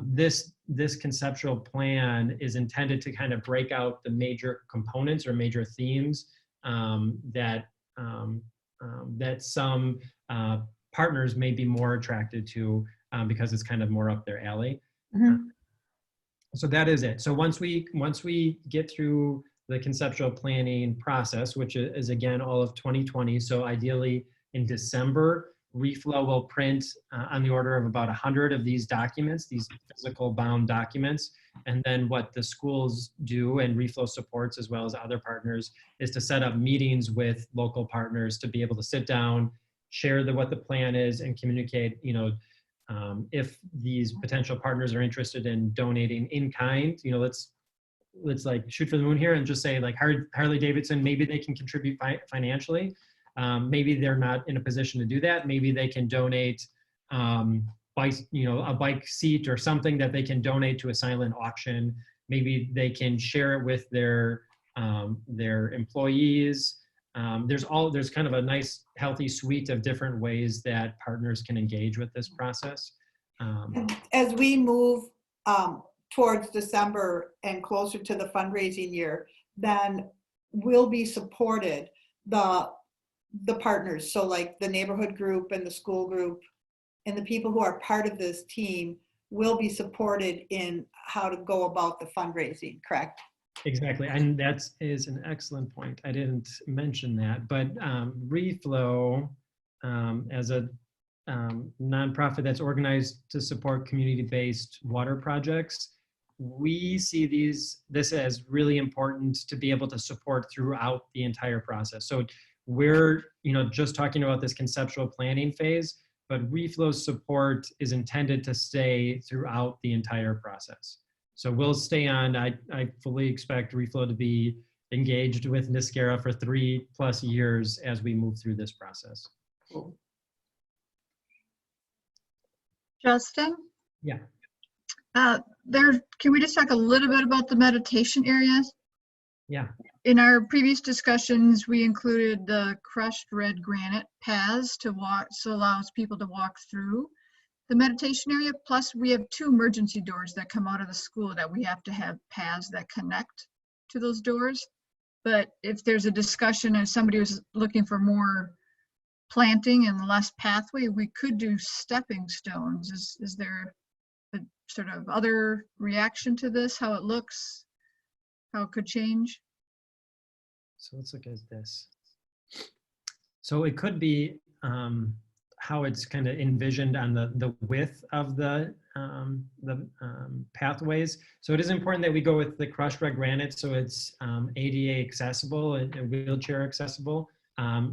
this conceptual plan is intended to kind of break out the major components or major themes that some partners may be more attracted to because it's kind of more up their alley. Mm-hmm. So that is it. So once we get through the conceptual planning process, which is again all of 2020. So ideally in December, Reflow will print on the order of about 100 of these documents, these physical bound documents. And then what the schools do, and Reflow supports as well as other partners, is to set up meetings with local partners to be able to sit down, share what the plan is, and communicate, if these potential partners are interested in donating in kind, let's like shoot for the moon here and just say like Harley Davidson, maybe they can contribute financially. Maybe they're not in a position to do that. Maybe they can donate a bike, a bike seat or something that they can donate to a silent auction. Maybe they can share it with their employees. There's kind of a nice, healthy suite of different ways that partners can engage with this process. As we move towards December and closer to the fundraising year, then we'll be supported, the partners. So like the neighborhood group and the school group and the people who are part of this team will be supported in how to go about the fundraising, correct? Exactly, and that is an excellent point. I didn't mention that, but Reflow, as a nonprofit that's organized to support community-based water projects, we see this as really important to be able to support throughout the entire process. So we're just talking about this conceptual planning phase, but Reflow's support is intended to stay throughout the entire process. So we'll stay on. I fully expect Reflow to be engaged with Neeskara for 3+ years as we move through this process. Cool. Justin? Yeah. Can we just talk a little bit about the meditation areas? Yeah. In our previous discussions, we included the crushed red granite paths to walk, so allows people to walk through the meditation area. Plus, we have 2 emergency doors that come out of the school that we have to have paths that connect to those doors. But if there's a discussion and somebody was looking for more planting and less pathway, we could do stepping stones. Is there a sort of other reaction to this, how it looks, how it could change? So let's look at this. So it could be how it's kind of envisioned on the width of the pathways. So it is important that we go with the crushed red granite so it's ADA accessible and wheelchair accessible.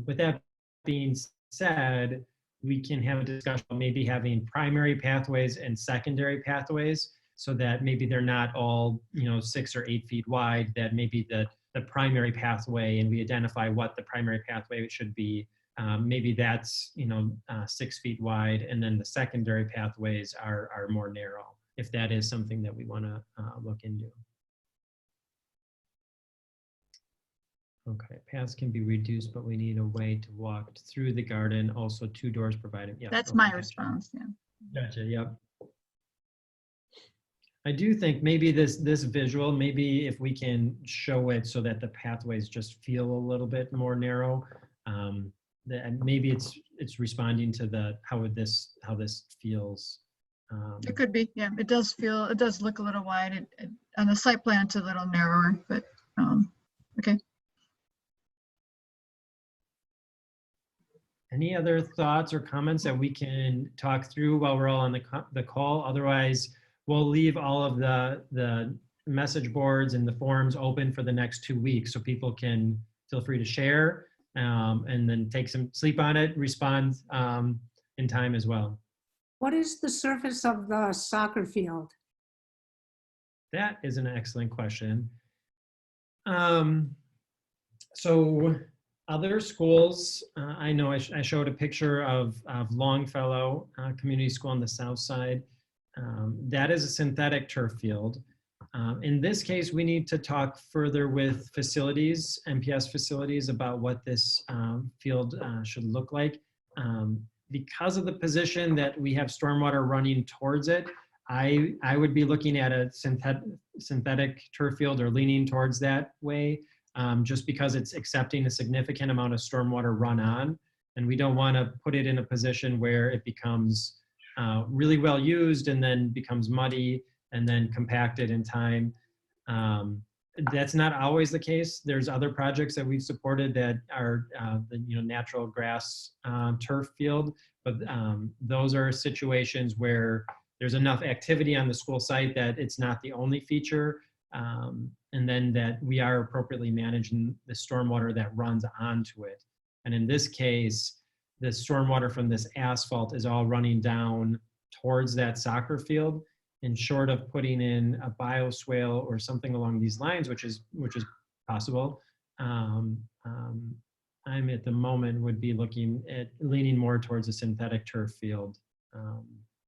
With that being said, we can have a discussion about maybe having primary pathways and secondary pathways so that maybe they're not all 6 or 8 feet wide, that maybe the primary pathway, and we identify what the primary pathway should be. Maybe that's 6 feet wide, and then the secondary pathways are more narrow, if that is something that we want to look into. Okay, paths can be reduced, but we need a way to walk through the garden. Also, 2 doors provided. Yeah, That's okay, my gotcha. response. Yeah. Gotcha. Yep. I do think maybe this visual, maybe if we can show it so that the pathways just feel a little bit more narrow, and maybe it's responding to how this feels. It could be, yeah. It does look a little wide. On the site plan, it's a little narrower, but okay. Any other thoughts or comments that we can talk through while we're all on the call? Otherwise, we'll leave all of the message boards and the forums open for the next 2 weeks so people can feel free to share and then take some sleep on it, respond in time as well. What is the surface of the soccer field? That is an excellent question. So other schools, I know I showed a picture of Longfellow Community School on the south side. That is a synthetic turf field. In this case, we need to talk further with facilities, MPS facilities, about what this field should look like. Because of the position that we have stormwater running towards it, I would be looking at a synthetic turf field or leaning towards that way, just because it's accepting a significant amount of stormwater run on, and we don't want to put it in a position where it becomes really well used and then becomes muddy and then compacted in time. That's not always the case. There's other projects that we've supported that are the natural grass turf field, but those are situations where there's enough activity on the school site that it's not the only feature, and then that we are appropriately managing the stormwater that runs onto it. And in this case, the stormwater from this asphalt is all running down towards that soccer field. And short of putting in a bioswale or something along these lines, which is possible, I'm at the moment would be looking at leaning more towards a synthetic turf field.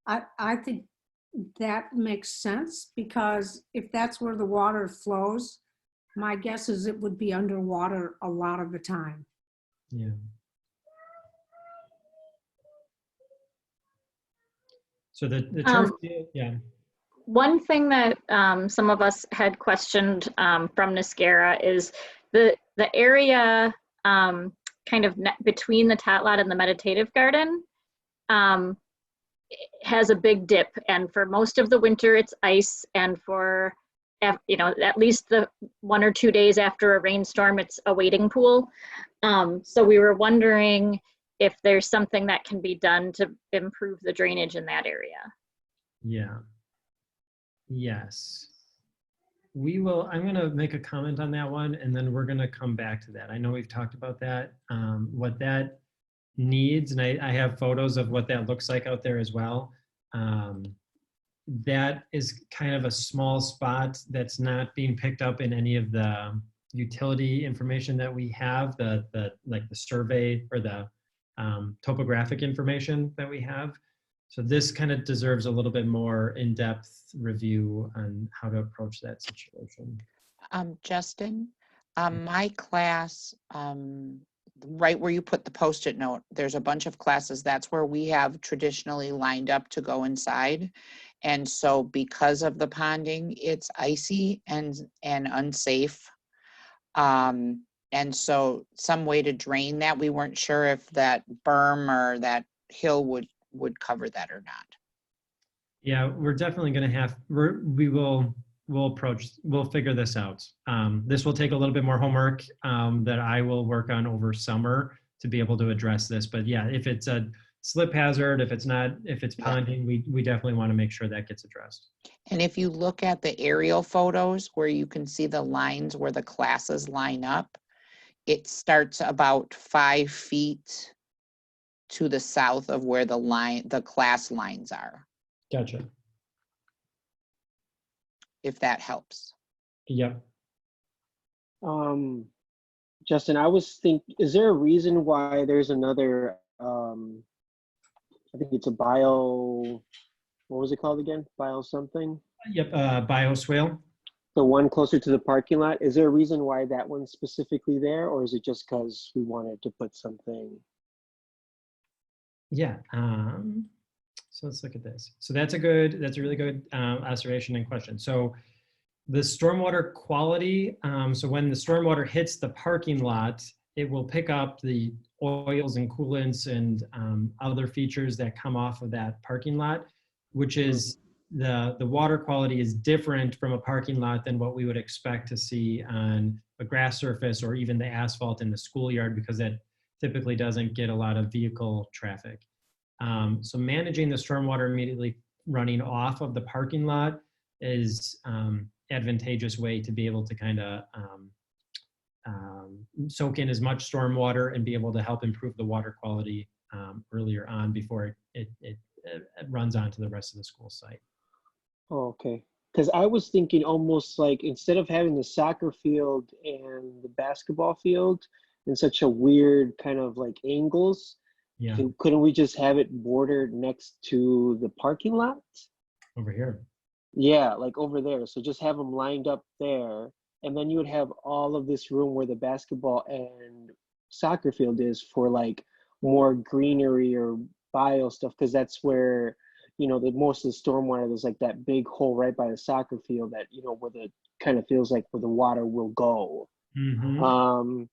I think that makes sense, because if that's where the water flows, my guess is it would be underwater a lot of the time. Yeah. So the turf, yeah. One thing that some of us had questioned from Neeskara is the area kind of between the tot lot and the meditative garden has a big dip, and for most of the winter it's ice, and for at least the 1 or 2 days after a rainstorm it's a wading pool. So we were wondering if there's something that can be done to improve the drainage in that area. Yeah. Yes. We will, I'm going to make a comment on that one, and then we're going to come back to that. I know we've talked about that, what that needs, and I have photos of what that looks like out there as well. That is kind of a small spot that's not being picked up in any of the utility information that we have, like the survey or the topographic information that we have. So this kind of deserves a little bit more in-depth review on how to approach that situation. Justin, my class, right where you put the Post-it note, there's a bunch of classes. That's where we have traditionally lined up to go inside. And so because of the ponding, it's icy and unsafe. And so some way to drain that, we weren't sure if that berm or that hill would cover that or not. Yeah, we're definitely going to have, we'll figure this out. This will take a little bit more homework that I will work on over summer to be able to address this. But yeah, if it's a slip hazard, if it's ponding, we definitely want to make sure that gets addressed. And if you look at the aerial photos where you can see the lines where the classes line up, it starts about 5 feet to the south of where the class lines are. Gotcha. If that helps. Yep. Justin, I was thinking, is there a reason why there's another, I think it's a what was it called again? Bio something? Yep, bioswale. The one closer to the parking lot. Is there a reason why that one's specifically there, or is it just because we wanted to put something? Yeah. So let's look at this. So that's a really good observation and question. So the stormwater quality, so when the stormwater hits the parking lot, it will pick up the oils and coolants and other features that come off of that parking lot, which is the water quality is different from a parking lot than what we would expect to see on a grass surface or even the asphalt in the schoolyard, because that typically doesn't get a lot of vehicle traffic. So managing the stormwater immediately running off of the parking lot is advantageous way to be able to kind of soak in as much stormwater and be able to help improve the water quality earlier on before it runs onto the rest of the school site. Oh, okay. Because I was thinking almost like instead of having the soccer field and the basketball field in such a weird kind of like angles, yeah, couldn't we just have it bordered next to the parking lot? Over here. Yeah, like over there. So just have them lined up there, and then you would have all of this room where the basketball and soccer field is for like more greenery or bio stuff, because that's where, the most of the stormwater, there's like that big hole right by the soccer field that, where the kind of feels like where the water will go. Mm-hmm.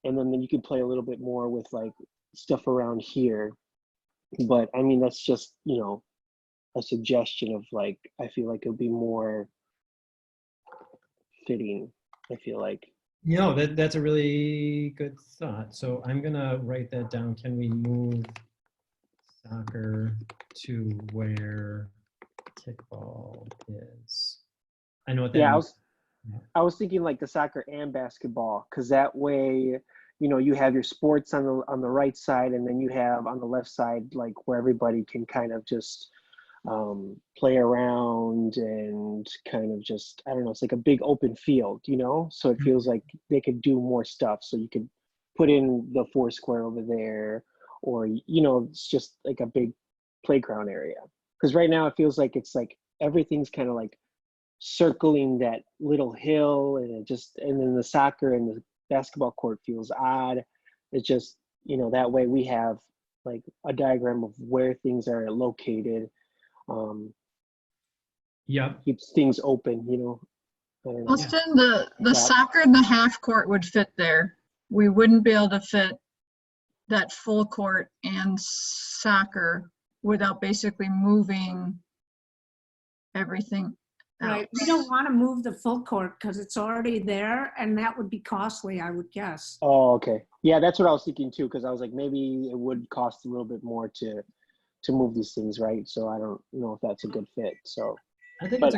And then you can play a little bit more with like stuff around here. But I mean, that's just, a suggestion of like, I feel like it would be more fitting, I feel like. That's a really good thought. So I'm gonna write that down. Can we move soccer to where kickball is? I know what that means. I was thinking like the soccer and basketball, because that way, you have your sports on the right side, and then you have on the left side like where everybody can kind of just play around and kind of just, I don't know, it's like a big open field, so it feels like they could do more stuff. So you could put in the 4 square over there, or it's just like a big playground area. because right now it feels like it's like everything's kind of like circling that little hill, and and then the soccer and the basketball court feels odd. It's just, that way we have like a diagram of where things are located. Keeps things open, I don't know. Austin, the soccer and the half court would fit there. We wouldn't be able to fit that full court and soccer without basically moving everything Right. We else. don't want to move the full court because it's already there, and that would be costly, I would guess. Oh, okay. Yeah, that's what I was thinking too, because I was like, maybe it would cost a little bit more to move these things, right? So I don't know if that's a good fit. So, but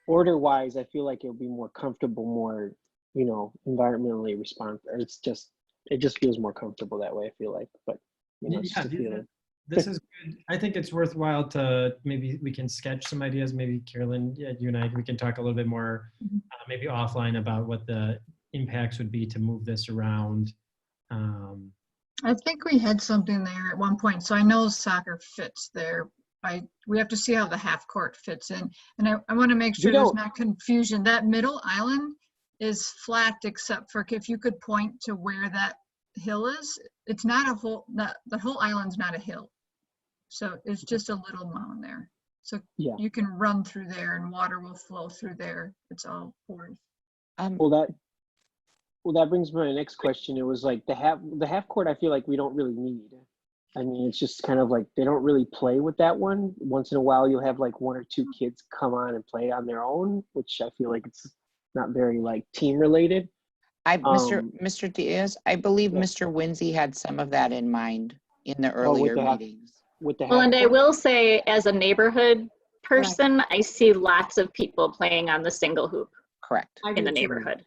order-wise, I feel like it would be more comfortable, more, environmentally responsive. It just feels more comfortable that way, I feel like. But, it's just a feeling. This is good. I think it's worthwhile to, maybe we can sketch some ideas. Maybe Carolyn, you and I, we can talk a little bit more, maybe offline, about what the impacts would be to move this around. I think we had something there at one point, so I know soccer fits there. We have to see how the half court fits in, and I want to make sure there's not confusion. That middle island is flat, except for if you could point to where that hill is. It's not a whole. The whole island's not a hill, so it's just a little mound there. So you can run through there, and water will flow through there. It's all poured. Well, that brings me to my next question. It was like the half court, I feel like we don't really need. I mean, it's just kind of like they don't really play with that one. Once in a while, you'll have like one or two kids come on and play on their own, which I feel like it's not very like team related. Mr. Diaz, I believe Mr. Winsey had some of that in mind in the earlier meetings. Well, and I will say, as a neighborhood person, I see lots of people playing on the single hoop. Correct. In the neighborhood.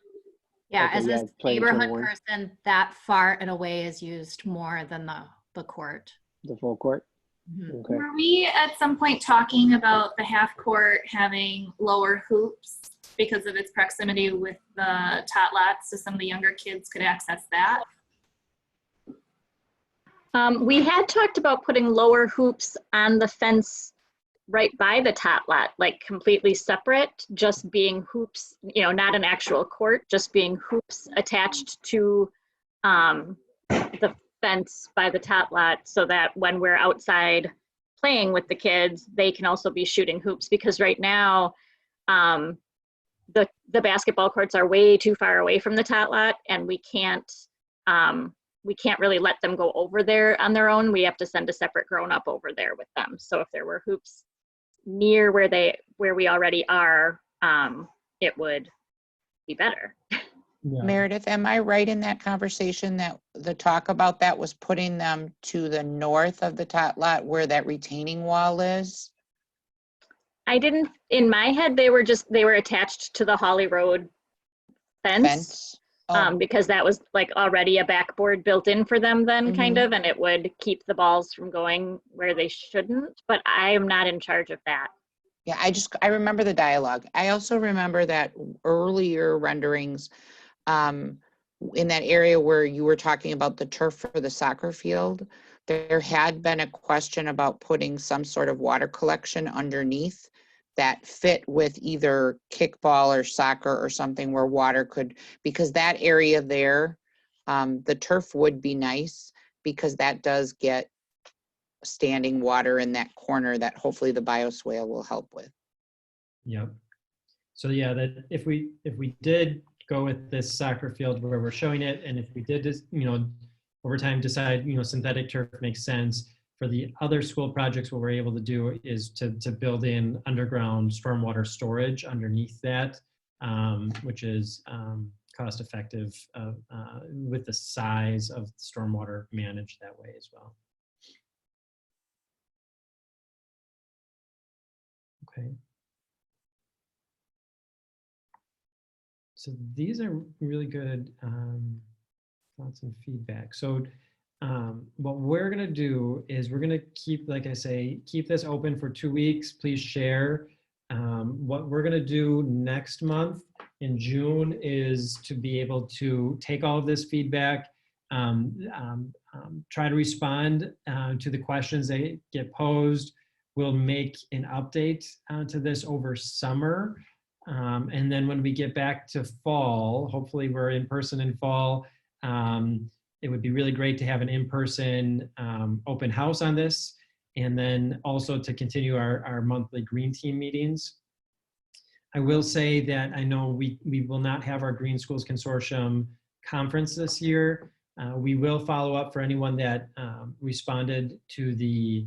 Yeah, Okay, as yeah, a playing neighborhood 21. person, that far and away is used more than the court. The full court? Okay. Were we at some point talking about the half court having lower hoops because of its proximity with the tot lots, so some of the younger kids could access that? We had talked about putting lower hoops on the fence right by the tot lot, like completely separate, just being hoops, not an actual court, just being hoops attached to the fence by the tot lot, so that when we're outside playing with the kids, they can also be shooting hoops, because right now the basketball courts are way too far away from the tot lot, and we can't really let them go over there on their own. We have to send a separate grown-up over there with them. So if there were hoops near where we already are, it would be better. Yeah. Meredith, am I right in that conversation that the talk about that was putting them to the north of the tot lot where that retaining wall is? I didn't, in my head, they were attached to the Holly Road fence. Because that was like already a backboard built in for them then, kind of, and it would keep the balls from going where they shouldn't, but I am not in charge of that. Yeah, I remember the dialogue. I also remember that earlier renderings in that area where you were talking about the turf for the soccer field, there had been a question about putting some sort of water collection underneath that fit with either kickball or soccer or something where water could, because that area there, the turf would be nice because that does get standing water in that corner that hopefully the bioswale will help with. Yep. So yeah, that if we did go with this soccer field where we're showing it, and if we did just, over time decide, synthetic turf makes sense, for the other school projects, what we're able to do is to build in underground stormwater storage underneath that, which is cost effective with the size of stormwater managed that way as well. Okay. So these are really good thoughts and feedback. So what we're going to do is we're going to keep, like I say, keep this open for 2 weeks. Please share. What we're going to do next month in June is to be able to take all of this feedback, try to respond to the questions that get posed, we'll make an update to this over summer. And then when we get back to fall, hopefully we're in person in fall. It would be really great to have an in-person open house on this. And then also to continue our monthly green team meetings. I will say that I know we will not have our Green Schools Consortium conference this year. We will follow up for anyone that responded to the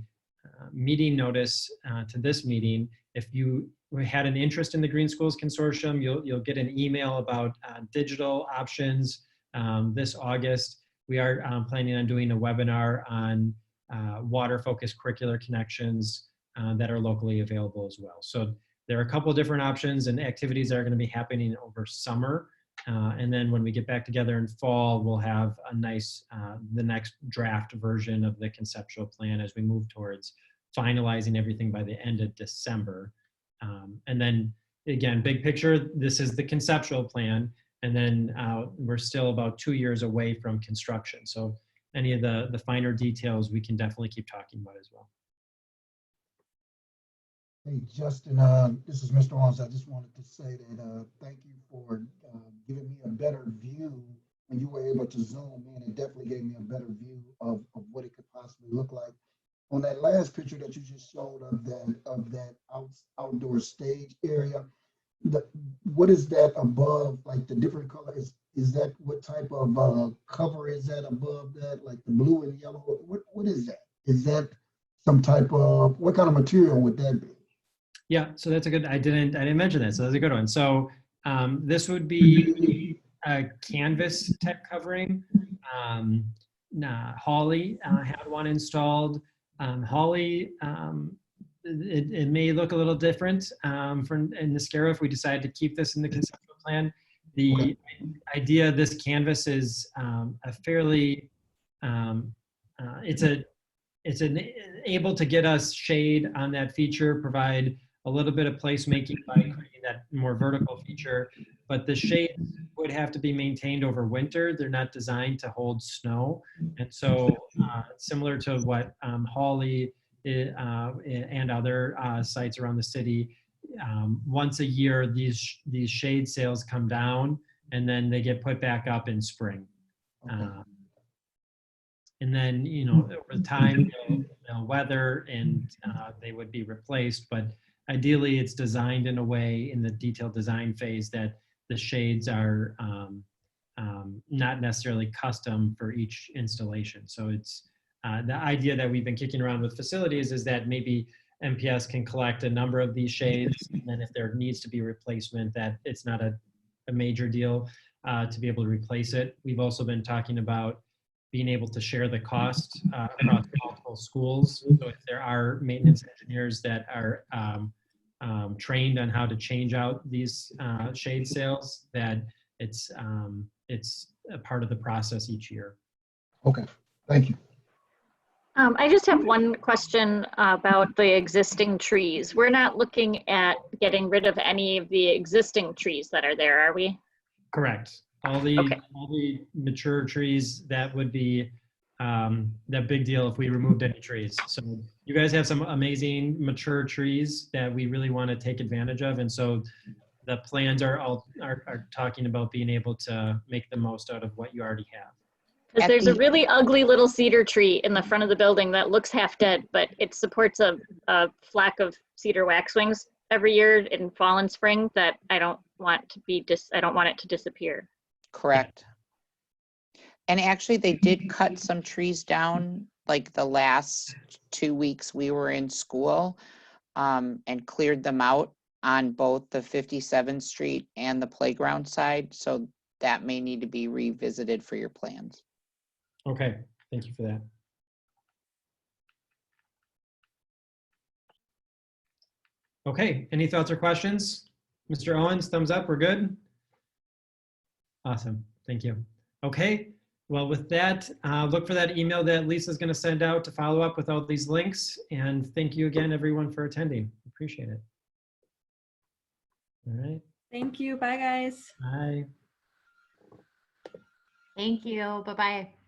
meeting notice to this meeting. If you had an interest in the Green Schools Consortium, you'll get an email about digital options this August. We are planning on doing a webinar on water-focused curricular connections that are locally available as well. So there are a couple of different options and activities that are going to be happening over summer. And then when we get back together in fall, we'll have a nice, the next draft version of the conceptual plan as we move towards finalizing everything by the end of December. And then again, big picture, this is the conceptual plan. And then we're still about 2 years away from construction. So any of the finer details we can definitely keep talking about as well. Hey, Justin, this is Mr. Owens. I just wanted to say that thank you for giving me a better view when you were able to zoom in. It definitely gave me a better view of what it could possibly look like. On that last picture that you just showed of that outdoor stage area, what is that above, like the different color? Is that what type of cover is that above that, like the blue and yellow? What is that? Is that some type of, what kind of material would that be? Yeah, so that's a good, I didn't mention that, so that's a good one. So this would be a canvas type covering. Holly had one installed. Holly, it may look a little different in Neeskara if we decide to keep this in the conceptual plan. The idea of this canvas is a fairly, it's able to get us shade on that feature, provide a little bit of placemaking by creating that more vertical feature, but the shades would have to be maintained over winter. They're not designed to hold snow. And so similar to what Hawley and other sites around the city, once a year, these shade sails come down and then they get put back up in spring. And then, you know, over time, they'll weather and they would be replaced. But ideally, it's designed in a way in the detailed design phase that the shades are not necessarily custom for each installation. So it's the idea that we've been kicking around with facilities is that maybe MPS can collect a number of these shades, and then if there needs to be replacement, that it's not a major deal to be able to replace it. We've also been talking about being able to share the cost across multiple schools. So if there are maintenance engineers that are trained on how to change out these shade sails, that it's a part of the process each year. Okay, thank you. I just have one question about the existing trees. We're not looking at getting rid of any of the existing trees that are there, are we? Correct. All the mature trees, that would be that big deal if we removed any trees. So you guys have some amazing mature trees that we really want to take advantage of. And so the plans are talking about being able to make the most out of what you already have. Because there's a really ugly little cedar tree in the front of the building that looks half dead, but it supports a flock of cedar waxwings every year in fall and spring that I don't want to be I don't want it to disappear. Correct. And actually they did cut some trees down like the last 2 weeks we were in school and cleared them out on both the 57th Street and the playground side. So that may need to be revisited for your plans. Okay, thank you for that. Okay, any thoughts or questions? Mr. Owens, thumbs up, we're good? Awesome, thank you. Okay, well with that, look for that email that Lisa's gonna send out to follow up with all these links. And thank you again, everyone, for attending. Appreciate it. All right. Thank you, bye guys. Bye. Thank you, bye-bye.